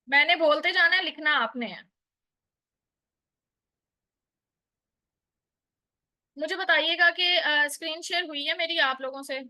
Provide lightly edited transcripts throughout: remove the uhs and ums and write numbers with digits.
मैंने बोलते जाना है, लिखना आपने है। मुझे बताइएगा कि स्क्रीन शेयर हुई है मेरी आप लोगों से।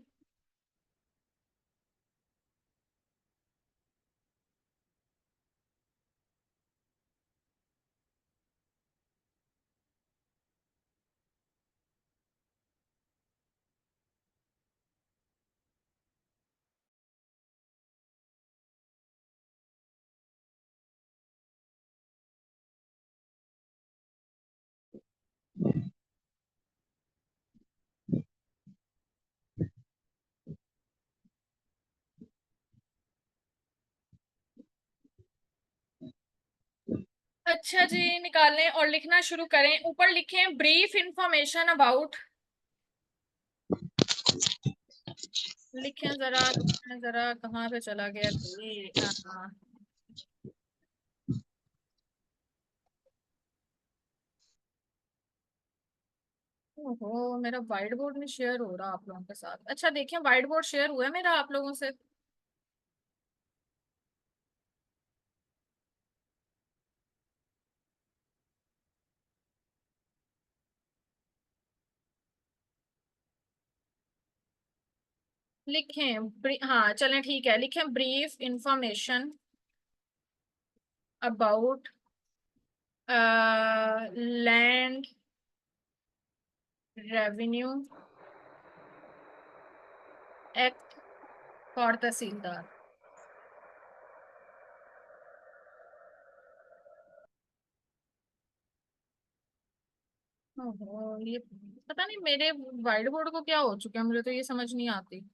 अच्छा जी, निकालें और लिखना शुरू करें। ऊपर लिखें ब्रीफ इंफॉर्मेशन अबाउट। लिखें जरा, लिखें जरा, कहाँ पे चला गया ये? हाँ। ओहो, मेरा व्हाइट बोर्ड नहीं शेयर हो रहा आप लोगों के साथ। अच्छा देखिए, व्हाइट बोर्ड शेयर हुआ है मेरा आप लोगों से। लिखें हाँ चलें ठीक है, लिखें brief information about land revenue act for Tehsildar. ओहो, ये पता नहीं मेरे व्हाइट बोर्ड को क्या हो चुका है, मुझे तो ये समझ नहीं आती।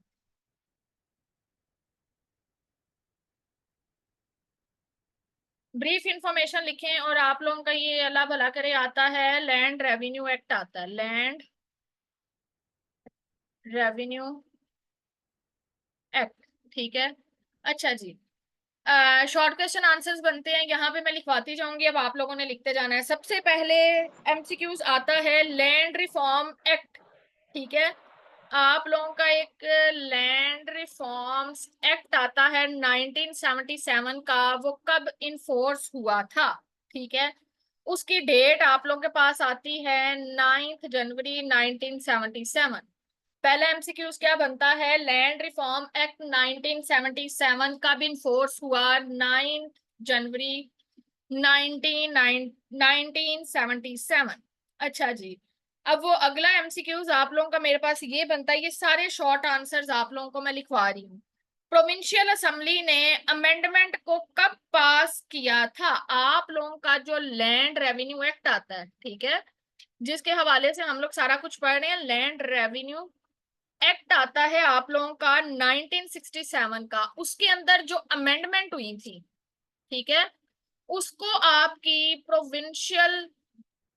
ब्रीफ इंफॉर्मेशन लिखें और आप लोगों का ये अल्लाह भला करे आता है, लैंड रेवेन्यू एक्ट आता है, लैंड रेवेन्यू एक्ट। ठीक है। अच्छा जी, शॉर्ट क्वेश्चन आंसर्स बनते हैं, यहाँ पे मैं लिखवाती जाऊंगी, अब आप लोगों ने लिखते जाना है। सबसे पहले एमसीक्यूज आता है लैंड रिफॉर्म एक्ट। ठीक है। आप लोगों का एक लैंड रिफॉर्म्स एक्ट आता है 1977 का, वो कब इनफोर्स हुआ था? ठीक है। उसकी डेट आप लोगों के पास आती है 9 जनवरी 1977। पहला एमसीक्यूज क्या बनता है, लैंड रिफॉर्म एक्ट 1977 कब इनफोर्स हुआ? 9 जनवरी 1977। अच्छा जी, अब वो अगला एमसीक्यूज आप लोगों का मेरे पास ये बनता है, ये सारे शॉर्ट आंसर्स आप लोगों को मैं लिखवा रही हूँ। प्रोविंशियल असेंबली ने अमेंडमेंट को कब पास किया था? आप लोगों का जो लैंड रेवेन्यू एक्ट आता है, ठीक है, जिसके हवाले से हम लोग सारा कुछ पढ़ रहे हैं, लैंड रेवेन्यू एक्ट आता है आप लोगों का 1967 का। उसके अंदर जो अमेंडमेंट हुई थी, ठीक है, उसको आपकी प्रोविंशियल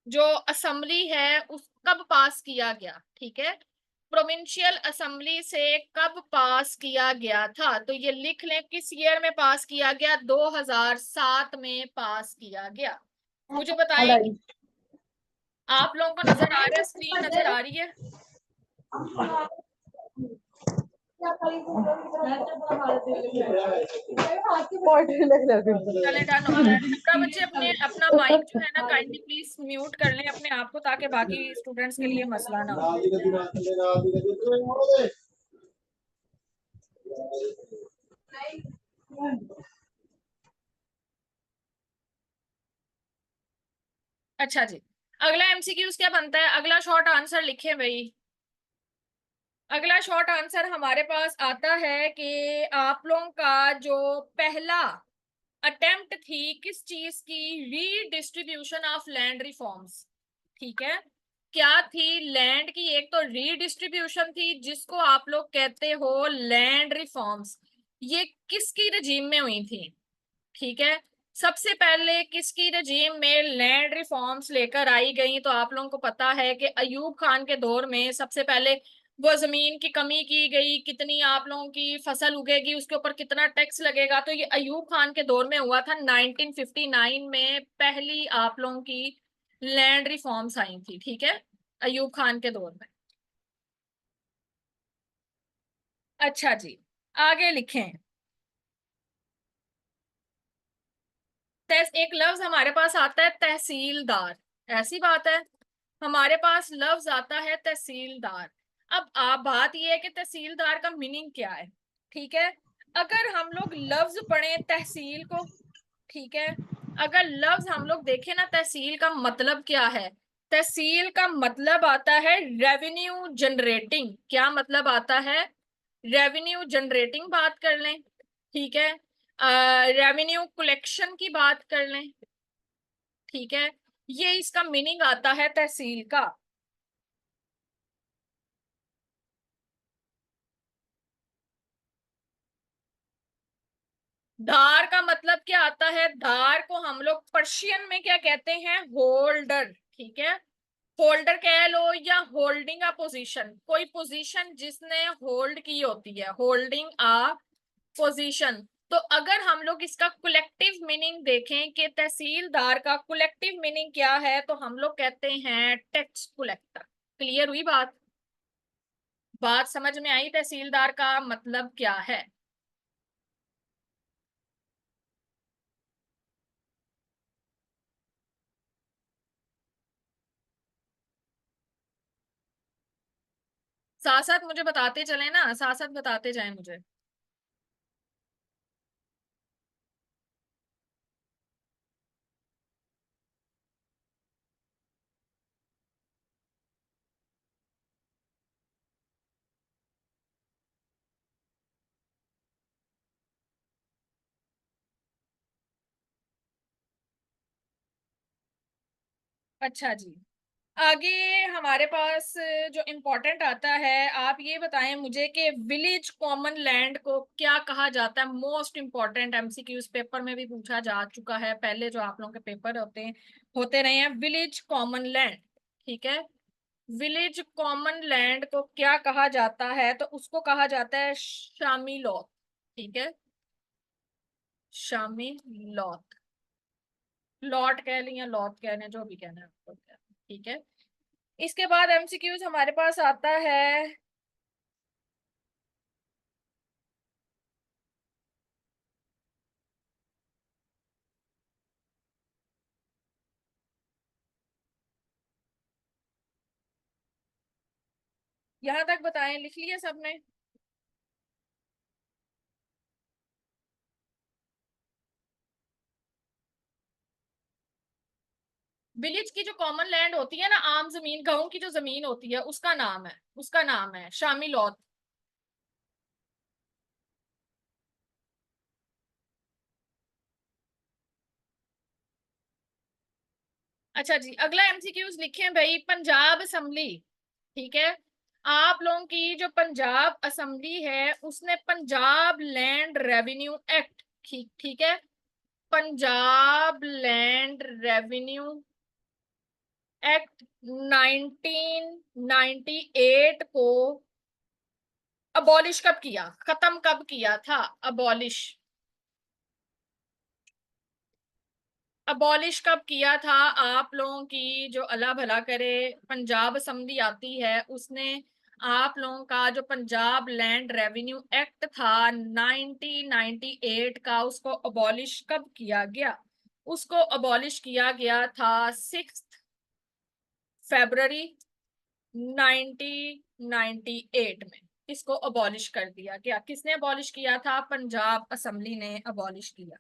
जो असेंबली है उस कब पास किया गया? ठीक है, प्रोविंशियल असेंबली से कब पास किया गया था? तो ये लिख लें, किस ईयर में पास किया गया? 2007 में पास किया गया। मुझे बताएं कि आप लोगों को नजर आ रहा है, स्क्रीन नजर आ रही है? चले डन हो गया। सबका बच्चे अपने अपना माइक जो है ना काइंडली प्लीज म्यूट कर लें अपने आप को, ताकि बाकी स्टूडेंट्स के लिए मसला ना हो। अच्छा जी, अगला एमसीक्यूज क्या बनता है? अगला शॉर्ट आंसर लिखें भाई। अगला शॉर्ट आंसर हमारे पास आता है कि आप लोगों का जो पहला अटेम्प्ट थी किस चीज की, रीडिस्ट्रीब्यूशन ऑफ लैंड रिफॉर्म्स। ठीक है, क्या थी? लैंड की एक तो रीडिस्ट्रीब्यूशन थी, जिसको आप लोग कहते हो लैंड रिफॉर्म्स। ये किसकी रजीम में हुई थी? ठीक है, सबसे पहले किसकी रजीम में लैंड रिफॉर्म्स लेकर आई गई? तो आप लोगों को पता है कि अयूब खान के दौर में सबसे पहले वो जमीन की कमी की गई, कितनी आप लोगों की फसल उगेगी उसके ऊपर कितना टैक्स लगेगा। तो ये अयूब खान के दौर में हुआ था, 1959 में पहली आप लोगों की लैंड रिफॉर्म्स आई थी। ठीक है, अयूब खान के दौर में। अच्छा जी, आगे लिखें। एक लफ्ज हमारे पास आता है तहसीलदार, ऐसी बात है, हमारे पास लफ्ज आता है तहसीलदार। अब आप बात यह है कि तहसीलदार का मीनिंग क्या है, ठीक है। अगर हम लोग लफ्ज पढ़े तहसील को, ठीक है, अगर लफ्ज हम लोग देखें ना, तहसील का मतलब क्या है, तहसील का मतलब आता है रेवेन्यू जनरेटिंग। क्या मतलब आता है? रेवेन्यू जनरेटिंग बात कर लें, ठीक है, रेवेन्यू कलेक्शन की बात कर लें, ठीक है, ये इसका मीनिंग आता है तहसील का। धार का मतलब क्या आता है? धार को हम लोग पर्शियन में क्या कहते हैं? होल्डर, ठीक है, होल्डर कह लो या होल्डिंग अ पोजीशन, कोई पोजीशन जिसने होल्ड की होती है, होल्डिंग अ पोजीशन। तो अगर हम लोग इसका कलेक्टिव मीनिंग देखें कि तहसीलदार का कलेक्टिव मीनिंग क्या है, तो हम लोग कहते हैं टैक्स कलेक्टर। क्लियर हुई बात? बात समझ में आई तहसीलदार का मतलब क्या है? साथ साथ मुझे बताते चले ना, साथ साथ बताते जाए मुझे। अच्छा जी, आगे हमारे पास जो इम्पोर्टेंट आता है, आप ये बताएं मुझे कि विलेज कॉमन लैंड को क्या कहा जाता है। मोस्ट इम्पोर्टेंट एमसीक्यूज पेपर में भी पूछा जा चुका है, पहले जो आप लोगों के पेपर होते रहे हैं। विलेज कॉमन लैंड, ठीक है, विलेज कॉमन लैंड को क्या कहा जाता है? तो उसको कहा जाता है शामी लॉट, ठीक है, शामी लॉट, लॉट कह लें या लॉट कह लें, जो भी कहना है आपको, ठीक है। इसके बाद एमसीक्यूज हमारे पास आता है, यहां तक बताएं, लिख लिया सबने? विलेज की जो कॉमन लैंड होती है ना, आम जमीन, गांव की जो जमीन होती है, उसका नाम है, उसका नाम है शामी लॉट। अच्छा जी, अगला एमसीक्यूज लिखे भाई, पंजाब असेंबली, ठीक है, आप लोगों की जो पंजाब असेंबली है, उसने पंजाब लैंड रेवेन्यू एक्ट, ठीक ठीक है, पंजाब लैंड रेवेन्यू एक्ट 1998 को अबॉलिश कब किया, खत्म कब किया था? अबॉलिश, अबॉलिश कब किया था? आप लोगों की जो अल्लाह भला करे पंजाब असेंबली आती है, उसने आप लोगों का जो पंजाब लैंड रेवेन्यू एक्ट था 1998 का, उसको अबॉलिश कब किया गया? उसको अबॉलिश किया गया था 6 फरवरी 1998 में। इसको अबॉलिश कर दिया गया। किसने अबॉलिश किया था? पंजाब असेंबली ने अबॉलिश किया।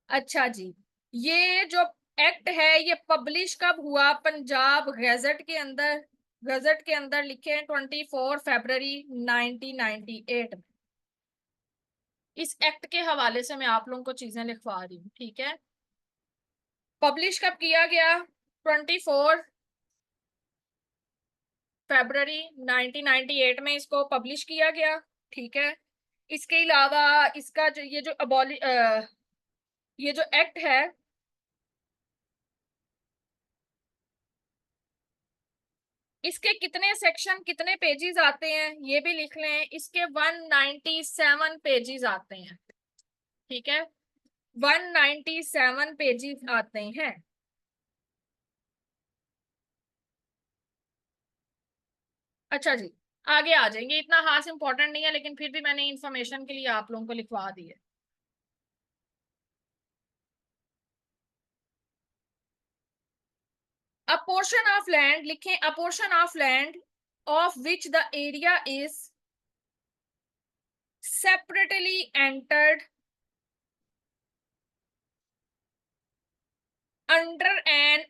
अच्छा जी, ये जो एक्ट है ये पब्लिश कब हुआ? पंजाब गैजेट के अंदर, गजट के अंदर लिखे 24 फरवरी 1998 में। इस एक्ट के हवाले से मैं आप लोगों को चीजें लिखवा रही हूँ, ठीक है। पब्लिश कब किया गया? 24 फरवरी 1998 में इसको पब्लिश किया गया, ठीक है। इसके अलावा इसका जो ये जो एक्ट है, इसके कितने सेक्शन, कितने पेजेस आते हैं, ये भी लिख लें। इसके 197 पेजेस आते हैं, ठीक है, 197 पेजेस आते हैं। अच्छा जी, आगे आ जाएंगे, इतना खास इंपॉर्टेंट नहीं है, लेकिन फिर भी मैंने इंफॉर्मेशन के लिए आप लोगों को लिखवा दी है। अ पोर्शन ऑफ लैंड लिखें, अ portion of land of which the area is separately entered under an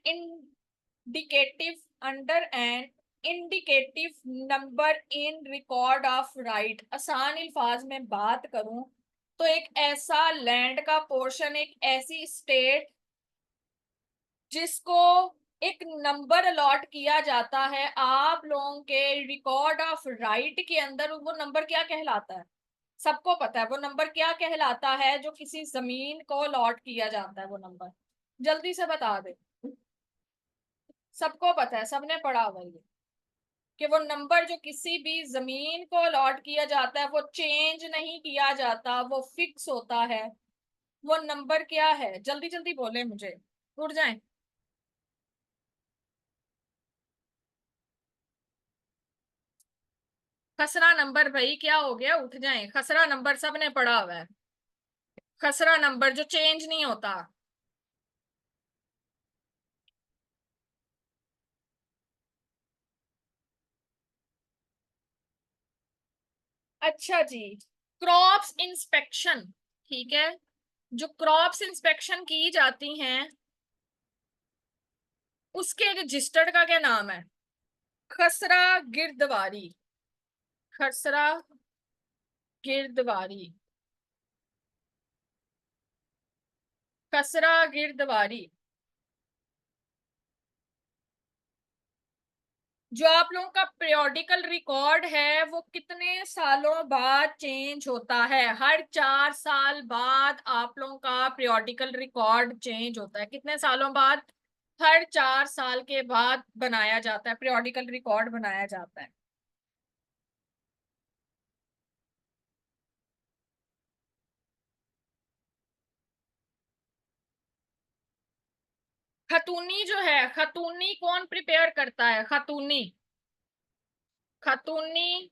indicative number in record of right। आसान अल्फाज में बात करूं तो एक ऐसा लैंड का पोर्शन, एक ऐसी स्टेट जिसको एक नंबर अलॉट किया जाता है आप लोगों के रिकॉर्ड ऑफ राइट के अंदर, वो नंबर क्या कहलाता है? सबको पता है वो नंबर क्या कहलाता है जो किसी जमीन को अलॉट किया जाता है, वो नंबर जल्दी से बता दे। सबको पता है, सबने पढ़ा हुआ है ये, कि वो नंबर जो किसी भी जमीन को अलॉट किया जाता है वो चेंज नहीं किया जाता, वो फिक्स होता है। वो नंबर क्या है? जल्दी जल्दी बोले, मुझे उड़ जाए। खसरा नंबर भाई, क्या हो गया? उठ जाए। खसरा नंबर सबने पढ़ा हुआ है, खसरा नंबर जो चेंज नहीं होता। अच्छा जी, क्रॉप्स इंस्पेक्शन, ठीक है, जो क्रॉप्स इंस्पेक्शन की जाती हैं उसके रजिस्टर्ड का क्या नाम है? खसरा गिरदवारी, खसरा गिरदवारी, खसरा गिरदवारी। जो आप लोगों का पीरियोडिकल रिकॉर्ड है वो कितने सालों बाद चेंज होता है? हर 4 साल बाद आप लोगों का पीरियोडिकल रिकॉर्ड चेंज होता है। कितने सालों बाद? हर 4 साल के बाद बनाया जाता है, पीरियोडिकल रिकॉर्ड बनाया जाता है। खतूनी जो है, खतूनी कौन प्रिपेयर करता है? खतूनी, खतूनी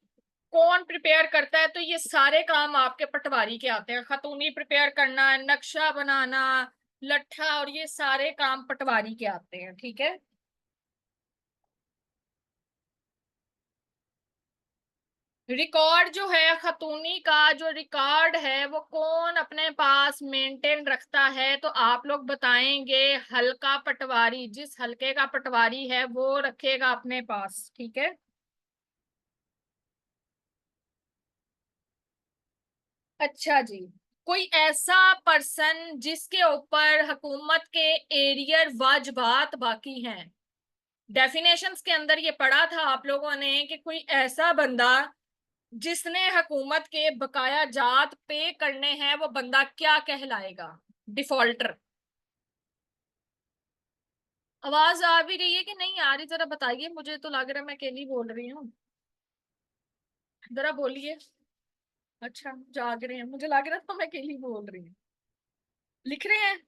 कौन प्रिपेयर करता है? तो ये सारे काम आपके पटवारी के आते हैं। खतूनी प्रिपेयर करना, नक्शा बनाना, लट्ठा, और ये सारे काम पटवारी के आते हैं, ठीक है। रिकॉर्ड जो है, खतूनी का जो रिकॉर्ड है वो कौन अपने पास मेंटेन रखता है? तो आप लोग बताएंगे, हल्का पटवारी, जिस हल्के का पटवारी है वो रखेगा अपने पास, ठीक है। अच्छा जी, कोई ऐसा पर्सन जिसके ऊपर हुकूमत के एरियर वाजबात बाकी हैं। डेफिनेशंस के अंदर ये पढ़ा था आप लोगों ने कि कोई ऐसा बंदा जिसने हुकूमत के बकाया जात पे करने हैं, वो बंदा क्या कहलाएगा? डिफॉल्टर। आवाज आ भी रही है कि नहीं आ रही? जरा बताइए, मुझे तो लग रहा है मैं अकेली बोल रही हूँ। जरा बोलिए। अच्छा, जाग रहे हैं, मुझे लग रहा था मैं अकेली बोल रही हूँ। लिख रहे हैं?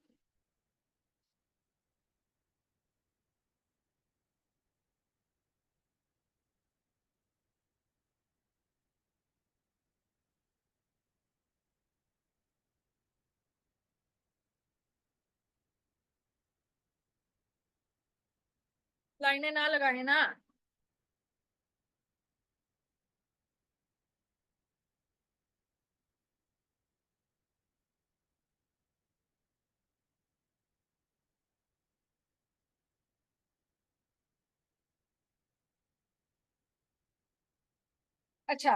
लाइनें ना लगाए ना। अच्छा,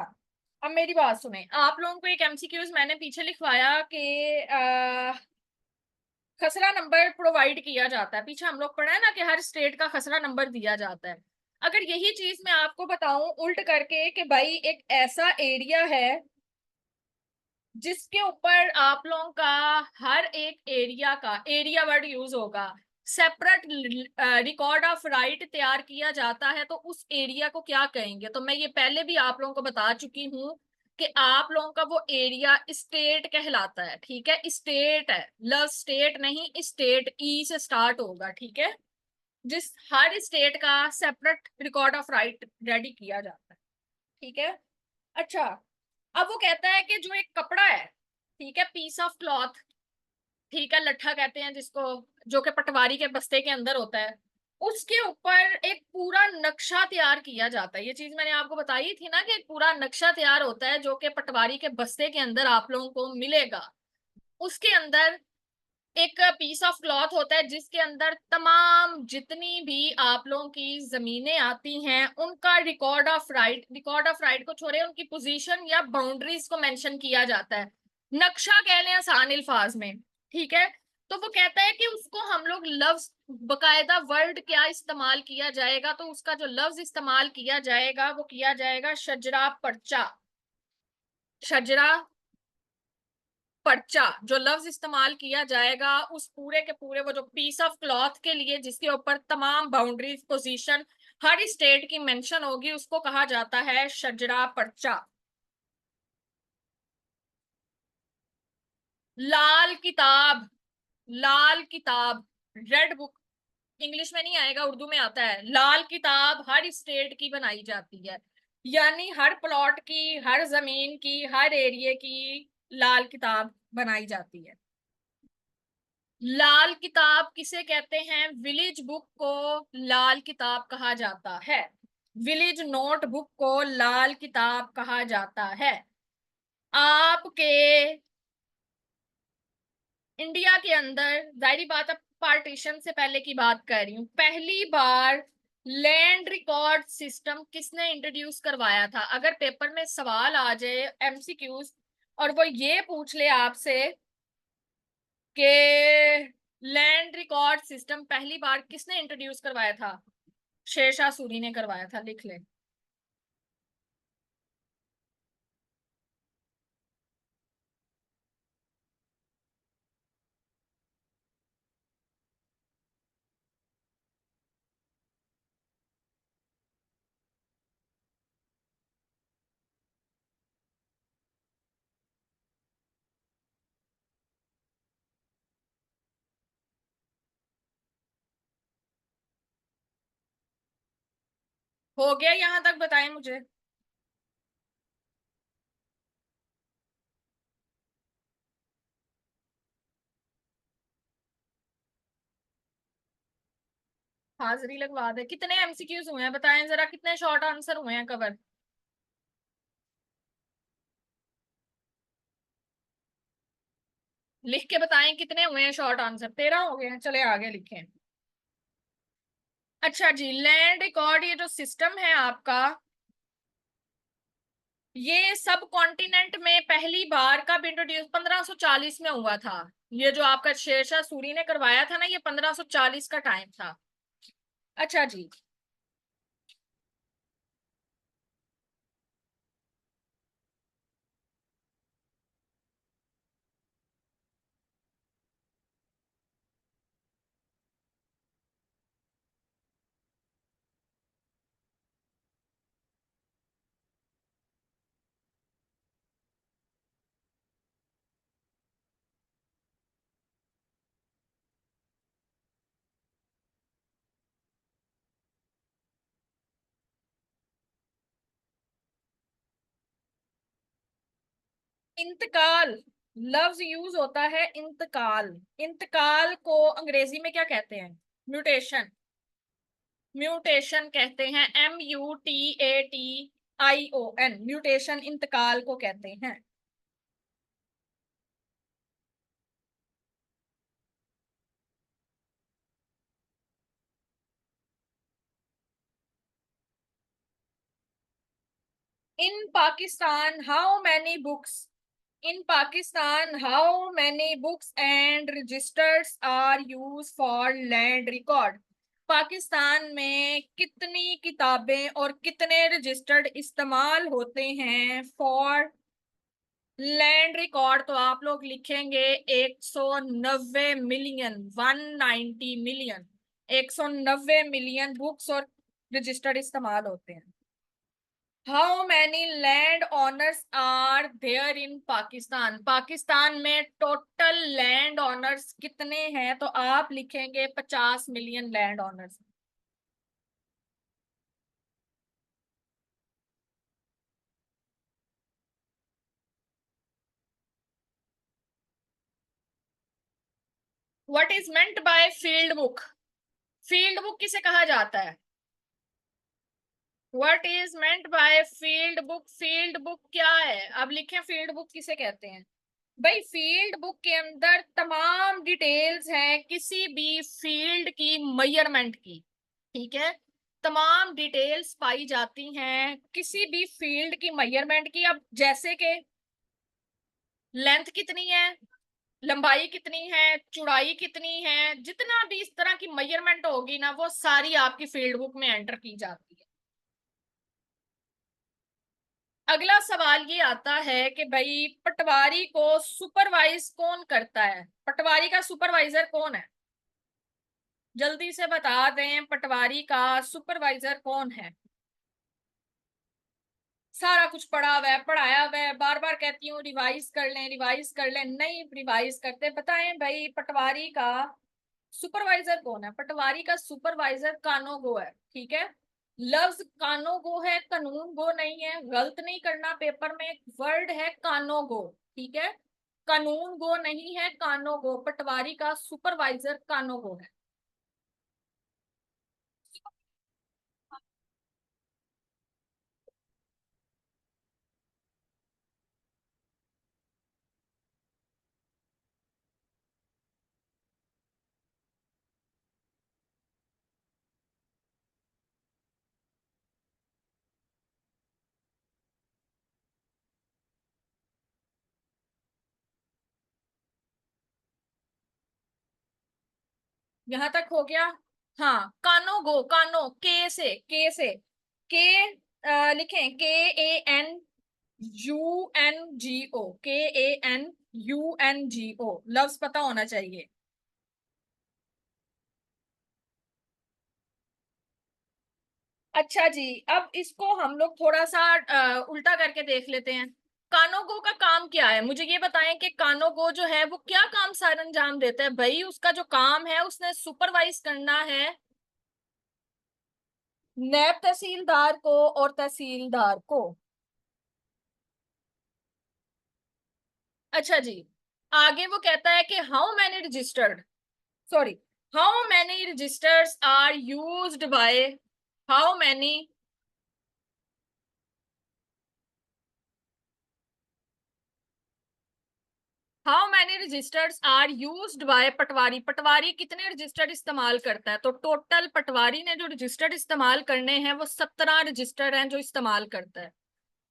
अब मेरी बात सुने। आप लोगों को एक एमसीक्यूज मैंने पीछे लिखवाया कि खसरा नंबर प्रोवाइड किया जाता है। पीछे हम लोग पढ़ा है ना कि हर स्टेट का खसरा नंबर दिया जाता है। अगर यही चीज मैं आपको बताऊं उल्ट करके कि भाई एक ऐसा एरिया है जिसके ऊपर आप लोगों का हर एक एरिया का, एरिया वर्ड यूज होगा, सेपरेट रिकॉर्ड ऑफ राइट तैयार किया जाता है, तो उस एरिया को क्या कहेंगे? तो मैं ये पहले भी आप लोगों को बता चुकी हूँ कि आप लोगों का वो एरिया स्टेट कहलाता है, ठीक है। स्टेट है, लव स्टेट नहीं, स्टेट ई से स्टार्ट होगा, ठीक है। जिस हर स्टेट का separate record of right ready किया जाता है, ठीक है। अच्छा, अब वो कहता है कि जो एक कपड़ा है, ठीक है, पीस ऑफ क्लॉथ, ठीक है, लट्ठा कहते हैं जिसको, जो कि पटवारी के बस्ते के अंदर होता है, उसके ऊपर एक पूरा नक्शा तैयार किया जाता है। ये चीज मैंने आपको बताई थी ना कि एक पूरा नक्शा तैयार होता है जो कि पटवारी के बस्ते के अंदर आप लोगों को मिलेगा। उसके अंदर एक पीस ऑफ क्लॉथ होता है जिसके अंदर तमाम जितनी भी आप लोगों की जमीनें आती हैं उनका रिकॉर्ड ऑफ राइट को छोड़े उनकी पोजीशन या बाउंड्रीज को मेंशन किया जाता है। नक्शा कह लें आसान अल्फाज में। ठीक है। तो वो कहता है कि उसको हम लोग लफ्ज बकायदा वर्ड क्या इस्तेमाल किया जाएगा, तो उसका जो लफ्ज इस्तेमाल किया जाएगा वो किया जाएगा शजरा पर्चा। शजरा पर्चा जो लफ्ज इस्तेमाल किया जाएगा उस पूरे के पूरे वो जो पीस ऑफ क्लॉथ के लिए जिसके ऊपर तमाम बाउंड्रीज पोजीशन हर स्टेट की मेंशन होगी उसको कहा जाता है शजरा पर्चा। लाल किताब। लाल किताब, रेड बुक। इंग्लिश में नहीं आएगा, उर्दू में आता है। लाल किताब हर स्टेट की बनाई जाती है, यानी हर प्लॉट की, हर जमीन की, हर एरिया की लाल किताब बनाई जाती है। लाल किताब किसे कहते हैं? विलेज बुक को लाल किताब कहा जाता है। विलेज नोट बुक को लाल किताब कहा जाता है। आपके इंडिया के अंदर जाहिर बात है पार्टीशन से पहले की बात कर रही हूँ, पहली बार लैंड रिकॉर्ड सिस्टम किसने इंट्रोड्यूस करवाया था? अगर पेपर में सवाल आ जाए एमसीक्यूज और वो ये पूछ ले आपसे कि लैंड रिकॉर्ड सिस्टम पहली बार किसने इंट्रोड्यूस करवाया था? शेरशाह सूरी ने करवाया था, लिख ले। हो गया यहां तक, बताएं मुझे। हाजिरी लगवा दे। कितने एमसीक्यूज हुए हैं बताएं जरा, कितने शॉर्ट आंसर हुए हैं कवर? लिख के बताएं कितने हुए हैं शॉर्ट आंसर। 13 हो गए हैं, चले आगे लिखें। अच्छा जी, लैंड रिकॉर्ड ये जो सिस्टम है आपका, ये सब कॉन्टिनेंट में पहली बार कब इंट्रोड्यूस? 1540 में हुआ था। ये जो आपका शेरशाह सूरी ने करवाया था ना, ये 1540 का टाइम था। अच्छा जी। इंतकाल लफ्ज यूज होता है, इंतकाल। इंतकाल को अंग्रेजी में क्या कहते हैं? म्यूटेशन। म्यूटेशन कहते हैं, MUTATION। म्यूटेशन इंतकाल को कहते हैं। In Pakistan how many books in Pakistan how many books and registers are use for land record? Pakistan में कितनी किताबें और कितने रजिस्टर्ड इस्तेमाल होते हैं फॉर लैंड रिकॉर्ड? तो आप लोग लिखेंगे 190 मिलियन, 190 मिलियन। 190 मिलियन बुक्स और रजिस्टर्ड इस्तेमाल होते हैं। How many land owners are there in Pakistan? Pakistan में टोटल लैंड ऑनर्स कितने हैं? तो आप लिखेंगे 50 million land owners. What is meant by field book? Field book किसे कहा जाता है? What is meant by field book? Field book क्या है? अब लिखें फील्ड बुक किसे कहते हैं। भाई फील्ड बुक के अंदर तमाम डिटेल्स हैं किसी भी फील्ड की मेजरमेंट की। ठीक है, तमाम डिटेल्स पाई जाती हैं किसी भी फील्ड की मेजरमेंट की। अब जैसे कि लेंथ कितनी है, लंबाई कितनी है, चौड़ाई कितनी है, जितना भी इस तरह की मेजरमेंट होगी ना, वो सारी आपकी फील्ड बुक में एंटर की जाती है। अगला सवाल ये आता है कि भाई पटवारी को सुपरवाइज कौन करता है? पटवारी का सुपरवाइजर कौन है? जल्दी से बता दें, पटवारी का सुपरवाइजर कौन है? सारा कुछ पढ़ा हुआ है, पढ़ाया हुआ है, बार बार कहती हूँ रिवाइज कर लें, रिवाइज कर लें, नहीं रिवाइज करते। बताएं भाई पटवारी का सुपरवाइजर कौन है? पटवारी का सुपरवाइजर कानूगो है। ठीक है, लफ्ज कानूगो है, कानून गो नहीं है, गलत नहीं करना पेपर में। वर्ड है कानूगो, ठीक है, कानून गो नहीं है, कानूगो। पटवारी का सुपरवाइजर कानूगो है। यहां तक हो गया? हाँ, कानो गो, कानो के से के लिखें, KANUNGO, KANUNGO, लफ्ज पता होना चाहिए। अच्छा जी, अब इसको हम लोग थोड़ा सा उल्टा करके देख लेते हैं। कानोगो का काम क्या है? मुझे ये बताएं कि कानोगो जो है वो क्या काम सार अंजाम देता है। भाई उसका जो काम है, उसने सुपरवाइज करना है नैब तहसीलदार को और तहसीलदार को। अच्छा जी, आगे वो कहता है कि how many registered, sorry, how many registers are used by, how many, how many registers are used by patwari. Patwari कितने रजिस्टर इस्तेमाल करता है? तो टोटल पटवारी ने जो रजिस्टर इस्तेमाल करने हैं वो 17 रजिस्टर हैं जो इस्तेमाल करता है।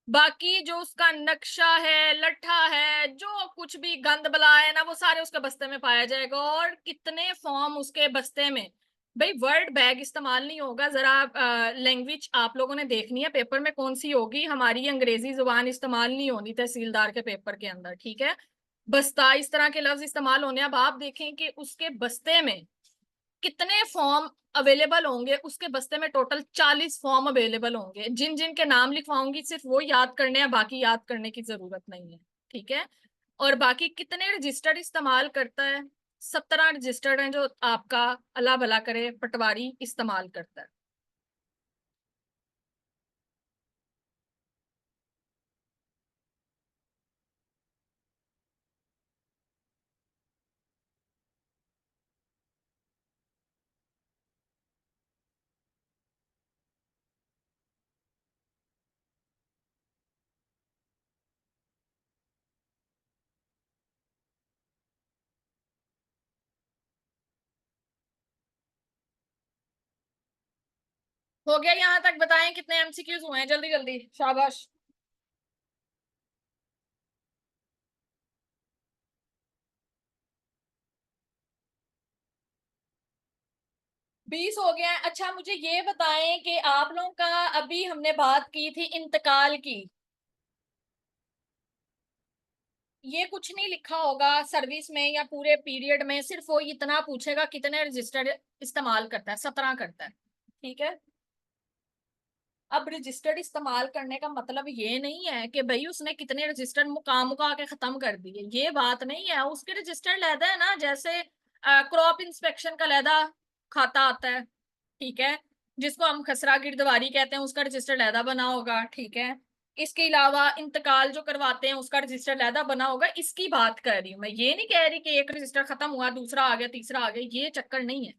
बाकी जो उसका नक्शा है, लट्ठा है, जो कुछ भी गंद बला है ना, वो सारे उसके बस्ते में पाया जाएगा। और कितने फॉर्म उसके बस्ते में? भाई वर्ड बैग इस्तेमाल नहीं होगा। जरा लैंग्वेज आप लोगों ने देखनी है पेपर में कौन सी होगी। हमारी अंग्रेजी जुबान इस्तेमाल नहीं होनी तहसीलदार के पेपर के अंदर, ठीक है। बस्ता, इस तरह के लफ्ज इस्तेमाल होने। अब आप देखें कि उसके बस्ते में कितने फॉर्म अवेलेबल होंगे। उसके बस्ते में टोटल 40 फॉर्म अवेलेबल होंगे। जिन जिन के नाम लिखवाऊंगी सिर्फ वो याद करने हैं, बाकी याद करने की जरूरत नहीं है, ठीक है। और बाकी कितने रजिस्टर इस्तेमाल करता है? 17 रजिस्टर हैं जो आपका अल्लाह भला करे पटवारी इस्तेमाल करता है। हो गया यहां तक? बताएं कितने एमसीक्यूज हुए हैं, जल्दी जल्दी, शाबाश। 20 हो गया है। अच्छा मुझे ये बताएं कि आप लोगों का, अभी हमने बात की थी इंतकाल की, ये कुछ नहीं लिखा होगा सर्विस में या पूरे पीरियड में, सिर्फ वो इतना पूछेगा कितने रजिस्टर इस्तेमाल करता है। 17 करता है, ठीक है। अब रजिस्टर्ड इस्तेमाल करने का मतलब ये नहीं है कि भाई उसने कितने रजिस्टर मुका मुका के खत्म कर दिए, ये बात नहीं है। उसके रजिस्टर लहदा है ना, जैसे क्रॉप इंस्पेक्शन का लहदा खाता आता है, ठीक है, जिसको हम खसरा गिरदवारी कहते हैं, उसका रजिस्टर लहदा बना होगा, ठीक है। इसके अलावा इंतकाल जो करवाते हैं उसका रजिस्टर लहदा बना होगा। इसकी बात कर रही हूँ मैं, ये नहीं कह रही कि एक रजिस्टर खत्म हुआ दूसरा आ गया तीसरा आ गया, ये चक्कर नहीं है।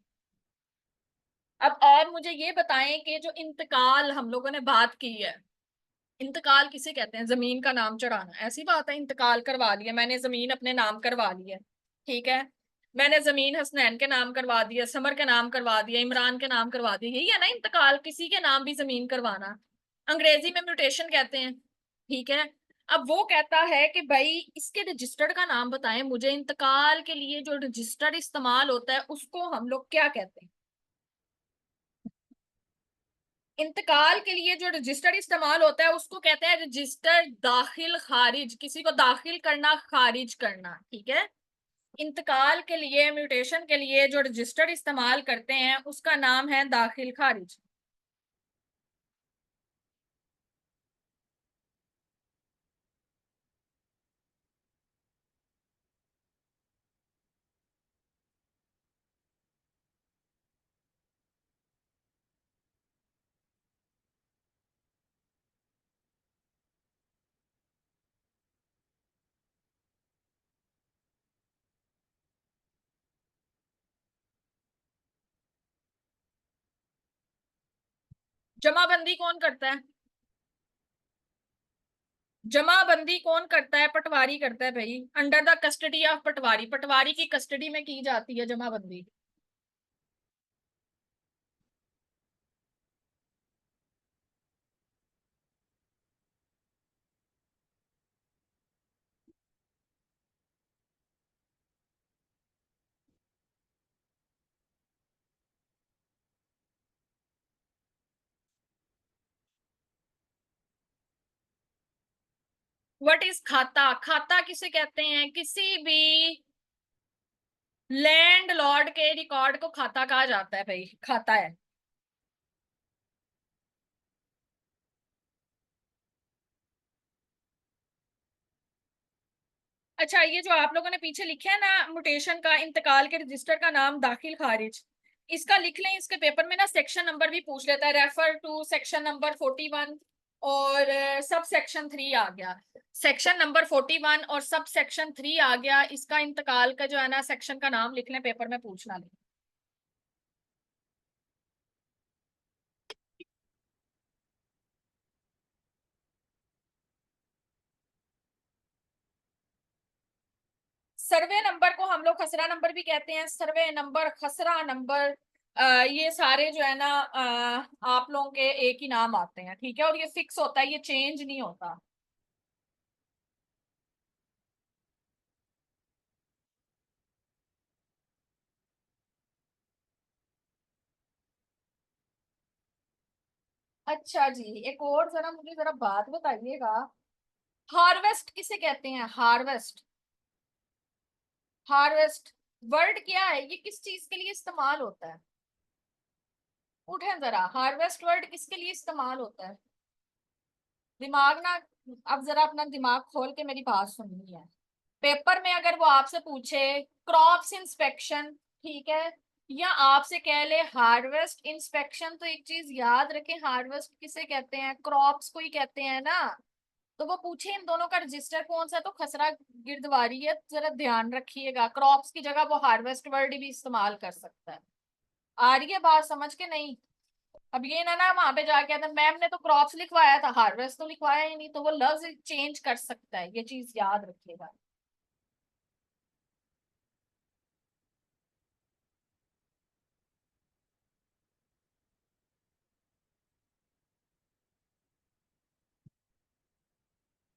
अब आप मुझे ये बताएं कि जो इंतकाल हम लोगों ने बात की है, इंतकाल किसे कहते हैं? जमीन का नाम चढ़ाना, ऐसी बात है। इंतकाल करवा लिया मैंने, जमीन अपने नाम करवा ली है, ठीक है। मैंने जमीन हसनैन के नाम करवा दिया, समर के नाम करवा दिया, इमरान के नाम करवा दिया, यही है ना इंतकाल, किसी के नाम भी जमीन करवाना। अंग्रेजी में म्यूटेशन कहते हैं, ठीक है। अब वो कहता है कि भाई इसके रजिस्टर्ड का नाम बताएं मुझे, इंतकाल के लिए जो रजिस्टर्ड इस्तेमाल होता है उसको हम लोग क्या कहते हैं? इंतकाल के लिए जो रजिस्टर इस्तेमाल होता है उसको कहते हैं रजिस्टर दाखिल खारिज, किसी को दाखिल करना, खारिज करना, ठीक है। इंतकाल के लिए, म्यूटेशन के लिए जो रजिस्टर इस्तेमाल करते हैं उसका नाम है दाखिल खारिज। जमाबंदी कौन करता है? जमाबंदी कौन करता है? पटवारी करता है भाई, अंडर द कस्टडी ऑफ पटवारी, पटवारी की कस्टडी में की जाती है जमाबंदी। व्हाट इज खाता? खाता किसे कहते हैं? किसी भी लैंड लॉर्ड के रिकॉर्ड को खाता कहा जाता है भाई, खाता है। अच्छा, ये जो आप लोगों ने पीछे लिखे है ना म्यूटेशन का, इंतकाल के रजिस्टर का नाम दाखिल खारिज, इसका लिख लें। इसके पेपर में ना सेक्शन नंबर भी पूछ लेता है, रेफर टू सेक्शन नंबर 41 और सब सेक्शन 3 आ गया। सेक्शन नंबर 41 और सब सेक्शन 3 आ गया, इसका इंतकाल का जो है ना सेक्शन का नाम लिख लें, पेपर में पूछना ले। सर्वे नंबर को हम लोग खसरा नंबर भी कहते हैं, सर्वे नंबर, खसरा नंबर, ये सारे जो है ना आप लोगों के एक ही नाम आते हैं, ठीक है। और ये फिक्स होता है, ये चेंज नहीं होता। अच्छा जी, एक और जरा मुझे जरा बात बताइएगा, हार्वेस्ट किसे कहते हैं? हार्वेस्ट, हार्वेस्ट वर्ड क्या है? ये किस चीज के लिए इस्तेमाल होता है? उठें जरा, हार्वेस्ट वर्ड किसके लिए इस्तेमाल होता है? दिमाग ना, अब जरा अपना दिमाग खोल के मेरी बात सुननी है। पेपर में अगर वो आपसे पूछे क्रॉप्स इंस्पेक्शन, ठीक है, या आपसे कह ले हार्वेस्ट इंस्पेक्शन, तो एक चीज याद रखें, हार्वेस्ट किसे कहते हैं? क्रॉप्स को ही कहते हैं ना। तो वो पूछे इन दोनों का रजिस्टर कौन सा है, तो खसरा गिरदवारी है, जरा ध्यान रखिएगा। क्रॉप्स की जगह वो हार्वेस्ट वर्ड भी इस्तेमाल कर सकता है। आ रही है बात समझ के नहीं? अब ये ना वहां पे जाके आता मैम ने तो क्रॉप्स लिखवाया था, हार्वेस्ट तो लिखवाया ही नहीं, तो वो लफ्ज चेंज कर सकता है, ये चीज याद रखिएगा।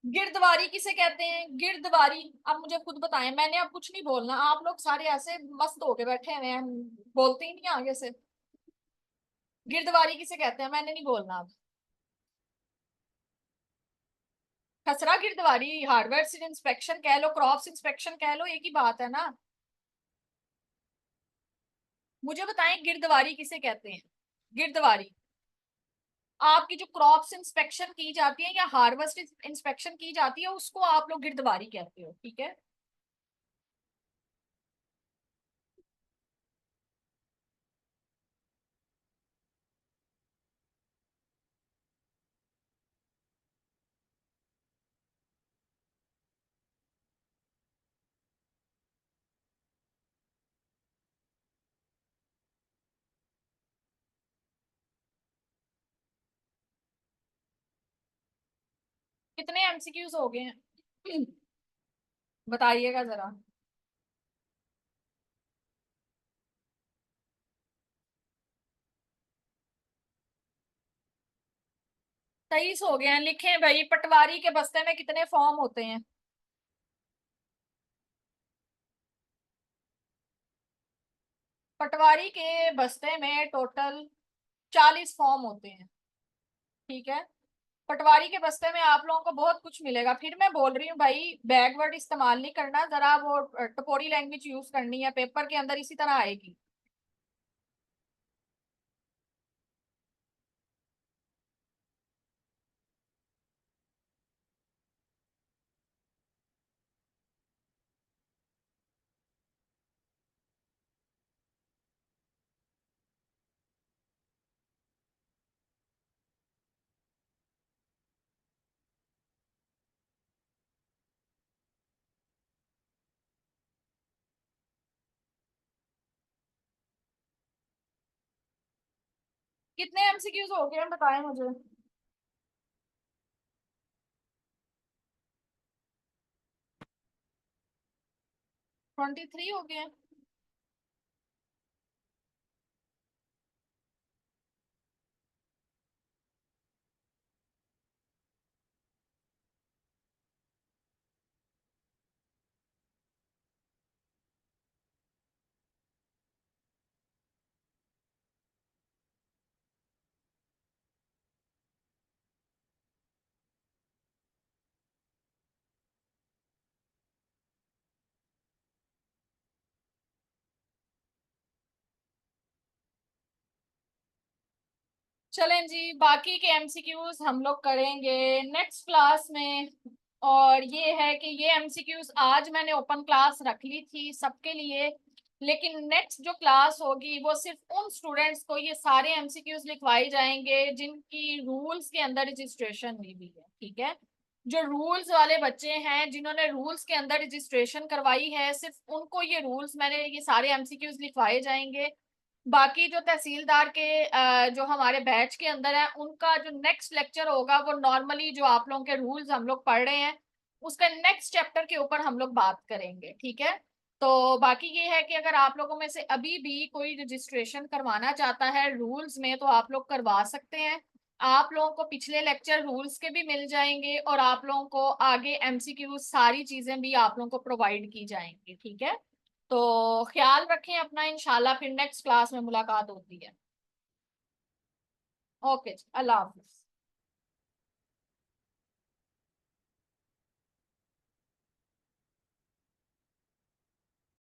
गिरदवारी किसे कहते हैं? गिरदवारी, अब मुझे खुद बताएं, मैंने अब कुछ नहीं बोलना, आप लोग सारे ऐसे मस्त होके बैठे हुए हैं, बोलते ही नहीं आगे से। गिरदवारी किसे कहते हैं? मैंने नहीं बोलना अब। खसरा गिरदवारी, हार्वेस्ट इंस्पेक्शन कह लो, क्रॉप्स इंस्पेक्शन कह लो, एक ही बात है ना। मुझे बताएं गिरदवारी किसे कहते हैं? गिरदवारी, आपकी जो क्रॉप्स इंस्पेक्शन की जाती है या हार्वेस्ट इंस्पेक्शन की जाती है उसको आप लोग गिरदवारी कहते हो, ठीक है। कितने एमसीक्यूज हो गए हैं? बताइएगा जरा। 23 हो गए हैं। लिखें भाई, पटवारी के बस्ते में कितने फॉर्म होते हैं? पटवारी के बस्ते में टोटल 40 फॉर्म होते हैं। ठीक है। पटवारी के बस्ते में आप लोगों को बहुत कुछ मिलेगा। फिर मैं बोल रही हूँ भाई, बैकवर्ड इस्तेमाल नहीं करना, जरा वो टपोरी लैंग्वेज यूज करनी है, पेपर के अंदर इसी तरह आएगी। कितने एमसीक्यूज हो गए हैं बताएं मुझे। 23 हो गए हैं। चलें जी, बाकी के एमसीक्यूज हम लोग करेंगे नेक्स्ट क्लास में। और ये है कि ये एमसीक्यूज आज मैंने ओपन क्लास रख ली थी सबके लिए, लेकिन नेक्स्ट जो क्लास होगी वो सिर्फ उन स्टूडेंट्स को ये सारे एमसीक्यूज लिखवाए जाएंगे जिनकी रूल्स के अंदर रजिस्ट्रेशन हुई हुई है। ठीक है। जो रूल्स वाले बच्चे हैं, जिन्होंने रूल्स के अंदर रजिस्ट्रेशन करवाई है, सिर्फ उनको ये रूल्स, मैंने ये सारे एमसीक्यूज लिखवाए जाएंगे। बाकी जो तहसीलदार के जो हमारे बैच के अंदर है, उनका जो नेक्स्ट लेक्चर होगा वो नॉर्मली जो आप लोगों के रूल्स हम लोग पढ़ रहे हैं उसका नेक्स्ट चैप्टर के ऊपर हम लोग बात करेंगे। ठीक है। तो बाकी ये है कि अगर आप लोगों में से अभी भी कोई रजिस्ट्रेशन करवाना चाहता है रूल्स में तो आप लोग करवा सकते हैं। आप लोगों को पिछले लेक्चर रूल्स के भी मिल जाएंगे और आप लोगों को आगे एमसीक्यू सारी चीजें भी आप लोगों को प्रोवाइड की जाएंगी। ठीक है। तो ख्याल रखें अपना, इंशाल्लाह फिर नेक्स्ट क्लास में मुलाकात होती है। ओके जी, अल्लाह हाफिज।